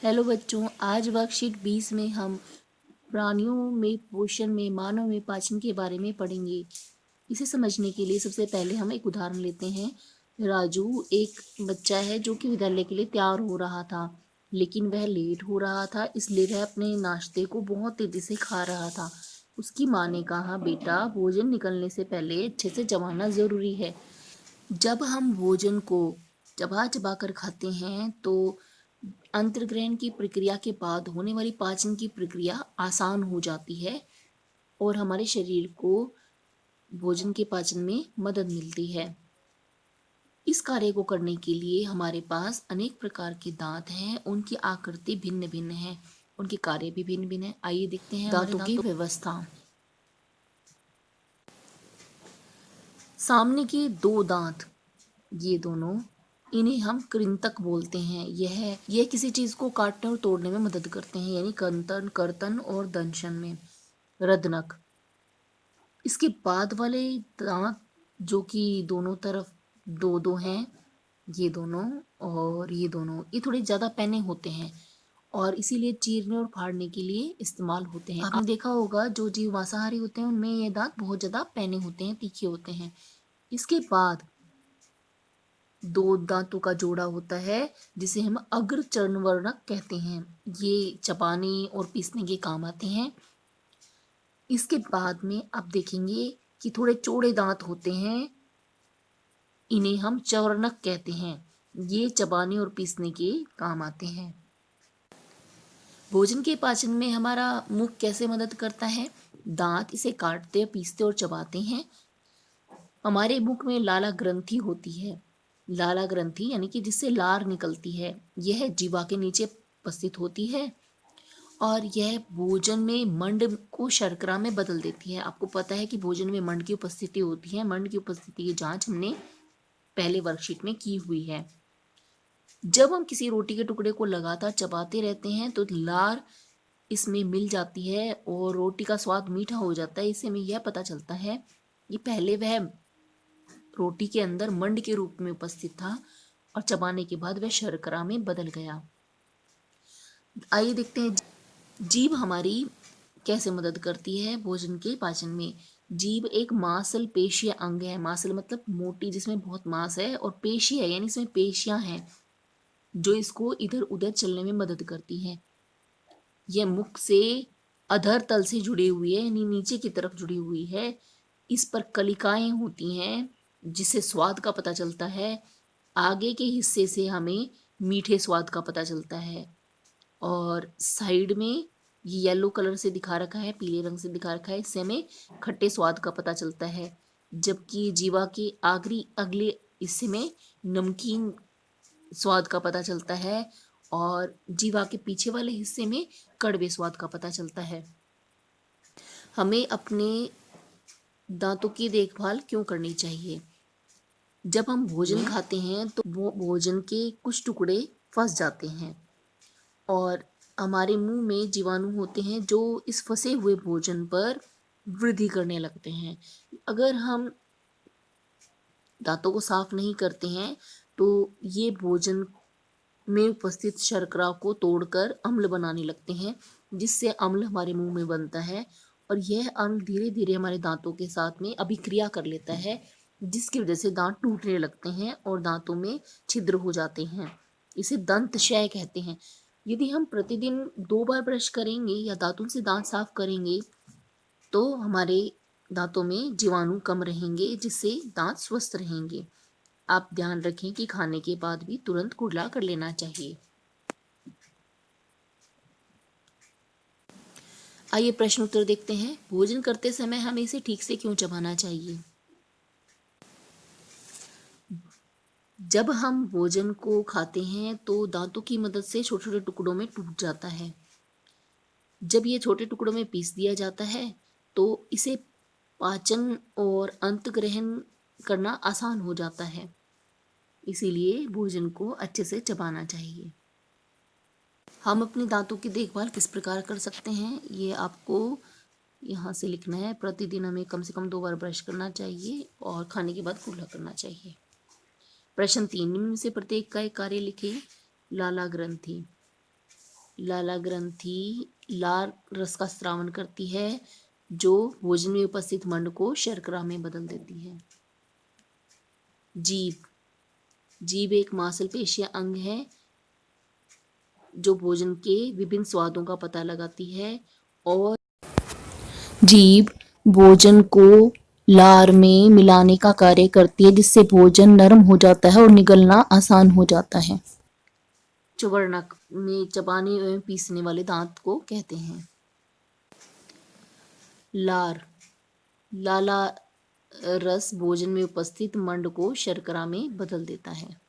Hello बच्चों, आज worksheet 20 में हम प्राणियों में पोषण में मानव में पाचन के बारे में पढ़ेंगे। इसे समझने के लिए सबसे पहले हम एक उदाहरण लेते हैं। राजू एक बच्चा है जो कि विद्यालय के लिए तैयार हो रहा था, लेकिन वह लेट हो रहा था, इसलिए वह अपने नाश्ते को बहुत तेजी से खा रहा था। उसकी माँ ने कहा, बेटा भोजन निकलने से पहले अच्छे से चबाना ज़रूरी है। जब हम भोजन को चबा चबा कर खाते हैं तो अंतर्ग्रहण की प्रक्रिया के बाद होने वाली पाचन की प्रक्रिया आसान हो जाती है और हमारे शरीर को भोजन के पाचन में मदद मिलती है। इस कार्य को करने के लिए हमारे पास अनेक प्रकार के दांत हैं, उनकी आकृति भिन्न भिन्न है, उनके कार्य भी भिन्न भिन्न है। आइए देखते हैं दांतों की व्यवस्था। सामने के दो दांत, ये दोनों, इन्हें हम कृंतक बोलते हैं। यह किसी चीज को काटने और तोड़ने में मदद करते हैं, यानी कंतन, कर्तन और दंशन में। रदनक। इसके बाद वाले दांत जो कि दोनों तरफ दो दो हैं, ये दोनों और ये दोनों, ये थोड़े ज्यादा पैने होते हैं और इसीलिए चीरने और फाड़ने के लिए इस्तेमाल होते हैं। आपने देखा होगा जो जीव मांसाहारी होते हैं उनमें ये दांत बहुत ज्यादा पैने होते हैं, तीखे होते हैं। इसके बाद दो दांतों का जोड़ा होता है जिसे हम अग्र चर्णवर्णक कहते हैं। ये चबाने और पीसने के काम आते हैं। इसके बाद में आप देखेंगे कि थोड़े चौड़े दांत होते हैं, इन्हें हम चवर्णक कहते हैं। ये चबाने और पीसने के काम आते हैं। भोजन के पाचन में हमारा मुख कैसे मदद करता है? दांत इसे काटते, पीसते और चबाते हैं। हमारे मुख में लाला ग्रंथि होती है। लाला ग्रंथि यानी कि जिससे लार निकलती है, यह जीवा के नीचे उपस्थित होती है और यह भोजन में मंड को शर्करा में बदल देती है। आपको पता है कि भोजन में मंड की उपस्थिति होती है। मंड की उपस्थिति की जांच हमने पहले वर्कशीट में की हुई है। जब हम किसी रोटी के टुकड़े को लगातार चबाते रहते हैं तो लार इसमें मिल जाती है और रोटी का स्वाद मीठा हो जाता है। इससे हमें यह पता चलता है कि पहले वह रोटी के अंदर मंड के रूप में उपस्थित था और चबाने के बाद वह शर्करा में बदल गया। आइए देखते हैं जीभ हमारी कैसे मदद करती है भोजन के पाचन में। जीभ एक मांसल पेशीय अंग है। मांसल मतलब मोटी, जिसमें बहुत मांस है, और पेशी है यानी इसमें पेशियां हैं जो इसको इधर उधर चलने में मदद करती हैं। यह मुख से अधर तल से जुड़ी हुई है, यानी नीचे की तरफ जुड़ी हुई है। इस पर कलिकाएं होती हैं जिससे स्वाद का पता चलता है। आगे के हिस्से से हमें मीठे स्वाद का पता चलता है और साइड में ये येलो कलर से दिखा रखा है, पीले रंग से दिखा रखा है, इससे हमें खट्टे स्वाद का पता चलता है। जबकि जीवा के आखिरी अगले हिस्से में नमकीन स्वाद का पता चलता है और जीवा के पीछे वाले हिस्से में कड़वे स्वाद का पता चलता है। हमें अपने दांतों की देखभाल क्यों करनी चाहिए? जब हम भोजन खाते हैं तो वो भोजन के कुछ टुकड़े फंस जाते हैं और हमारे मुंह में जीवाणु होते हैं जो इस फंसे हुए भोजन पर वृद्धि करने लगते हैं। अगर हम दांतों को साफ नहीं करते हैं तो ये भोजन में उपस्थित शर्करा को तोड़कर अम्ल बनाने लगते हैं, जिससे अम्ल हमारे मुंह में बनता है और यह अम्ल धीरे धीरे हमारे दांतों के साथ में अभिक्रिया कर लेता है, जिसकी वजह से दांत टूटने लगते हैं और दांतों में छिद्र हो जाते हैं। इसे दंत क्षय कहते हैं। यदि हम प्रतिदिन 2 बार ब्रश करेंगे या दांतों से दांत साफ करेंगे तो हमारे दांतों में जीवाणु कम रहेंगे, जिससे दांत स्वस्थ रहेंगे। आप ध्यान रखें कि खाने के बाद भी तुरंत कुल्ला कर लेना चाहिए। आइए प्रश्न उत्तर देखते हैं। भोजन करते समय हमें इसे ठीक से क्यों चबाना चाहिए? जब हम भोजन को खाते हैं तो दांतों की मदद से छोटे छोटे टुकड़ों में टूट जाता है। जब ये छोटे टुकड़ों में पीस दिया जाता है तो इसे पाचन और अंतग्रहण करना आसान हो जाता है। इसीलिए भोजन को अच्छे से चबाना चाहिए। हम अपने दांतों की देखभाल किस प्रकार कर सकते हैं, ये आपको यहाँ से लिखना है। प्रतिदिन हमें कम से कम 2 बार ब्रश करना चाहिए और खाने के बाद कुल्ला करना चाहिए। प्रश्न 3, निम्न में से प्रत्येक का एक कार्य लिखें। लाला ग्रंथि। लाला ग्रंथि लार रस का स्रावन करती है जो भोजन में उपस्थित मंड को शर्करा में बदल देती है। जीभ जीभ एक मांसपेशीय अंग है जो भोजन के विभिन्न स्वादों का पता लगाती है और जीभ भोजन को लार में मिलाने का कार्य करती है जिससे भोजन नरम हो जाता है और निगलना आसान हो जाता है। चुवर्णक में चबाने एवं पीसने वाले दांत को कहते हैं। लार लाला रस भोजन में उपस्थित मंड को शर्करा में बदल देता है।